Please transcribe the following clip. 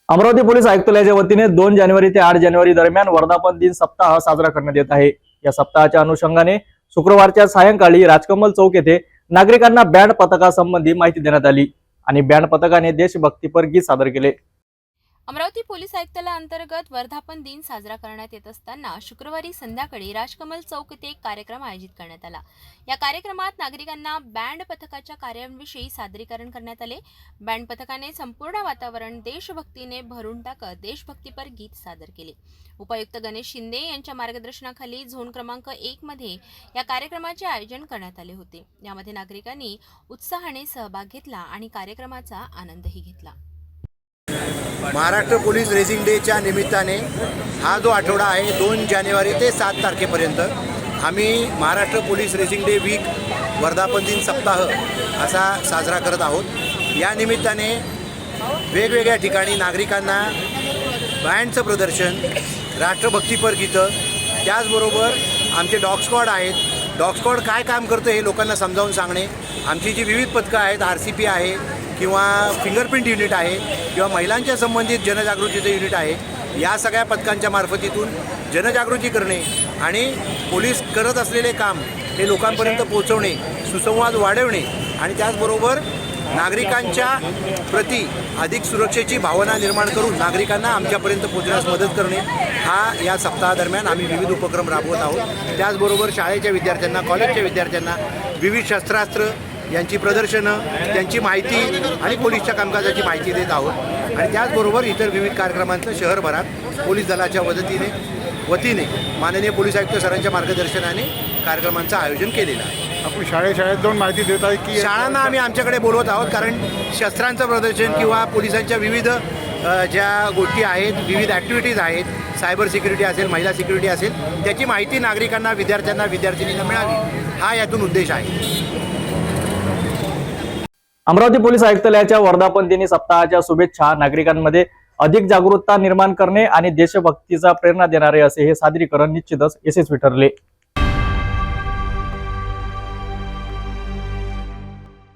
Amravati police आयुक्तालयाच्या वतीने 2 जानेवारी ते 8 जानेवारी दरम्यान वर्धापन दिन सप्ताह साजरा करण्यात येत आहे। या सप्ताहाच्या अनुषंगाने शुक्रवारच्या सायंकाळी राजकमल चौक येथे नागरिकांना बँड पथकासंबंधी माहिती देण्यात आली आणि बँड पथकाने देशभक्तीपर गीत सादर केले। अमरावती पोलीस आयुक्तालयाअंतर्गत वर्धापन दिन साजरा करण्यात येत असताना शुक्रवारी संध्याकाळी राजकमल चौक येथे एक कार्यक्रम आयोजित करण्यात आला। या कार्यक्रमात नागरिकांना बँड पथकाच्या कार्यांविषयी सादरीकरण करण्यात आले। बँड पथकाने संपूर्ण वातावरण देशभक्तीने भरून टाकत देशभक्तीपर गीत सादर केले। उपायुक्त गणेश शिंदे यांच्या मार्गदर्शनाखाली झोन क्रमांक 1 मध्ये या कार्यक्रमाचे आयोजन करण्यात आले होते। यामध्ये नागरिकांनी उत्साहाने सहभाग घेतला आणि कार्यक्रमाचा आनंदही घेतला। महाराष्ट्र पोलीस रेझिंग डेच्या निमित्ताने हा जो आठवडा आहे 2 जानेवारी ते 7 तारखेपर्यंत आम्ही Maharashtra police raising day week वर्धापन दिन सप्ताह असा साजरा करत आहोत। या निमित्ताने वेगवेगळ्या ठिकाणी नागरिकांना बँडचं प्रदर्शन, राष्ट्रभक्तीपर गीतं, त्याचबरोबर आमचे डॉग स्क्वॉड आहेत। डॉग स्क्वॉड काय काम करतं हे लोकांना समजावून सांगणे, आमची जी विविध पथकं आहेत, RCP आहे किंवा फिंगरप्रिंट युनिट आहे किंवा महिलांच्या संबंधित जनजागृतीचं युनिट आहे, या सगळ्या पथकांच्या मार्फतीतून जनजागृती करणे आणि पोलीस करत असलेले काम हे लोकांपर्यंत पोहोचवणे, सुसंवाद वाढवणे आणि त्याचबरोबर नागरिकांच्या प्रति अधिक सुरक्षेची भावना निर्माण करून नागरिकांना आमच्यापर्यंत पोहोचण्यास मदत करणे हा या सप्ताहादरम्यान आम्ही विविध उपक्रम राबवत आहोत। त्याचबरोबर शाळेच्या विद्यार्थ्यांना, कॉलेजच्या विद्यार्थ्यांना विविध शस्त्रास्त्र यांची प्रदर्शनं, त्यांची माहिती आणि पोलीसच्या कामकाजाची माहिती देत आहोत आणि त्याचबरोबर इतर विविध कार्यक्रमांचं शहरभरात पोलीस दलाच्या वतीने माननीय पोलीस आयुक्त सरांच्या मार्गदर्शनाने कार्यक्रमांचं आयोजन केलेलं आहे। आपण शाळेत जाऊन माहिती देत आहे की शाळांना आम्ही आमच्याकडे बोलवत आहोत, कारण शस्त्रांचं प्रदर्शन किंवा पोलिसांच्या विविध ज्या गोष्टी आहेत, विविध ॲक्टिव्हिटीज आहेत, सायबर सिक्युरिटी असेल, महिला सिक्युरिटी असेल, त्याची माहिती नागरिकांना, विद्यार्थ्यांना, विद्यार्थिनींना मिळावी हा यातून उद्देश आहे। अमरावती पोलीस आयुक्तालयाच्या वर्धापन दिनी सप्ताहाच्या शुभेच्छा। नागरिकांमध्ये अधिक जागरूकता निर्माण करणे आणि देशभक्तीचा प्रेरणा देणारे असे हे सादरीकरण निश्चितच यशस्वी ठरले।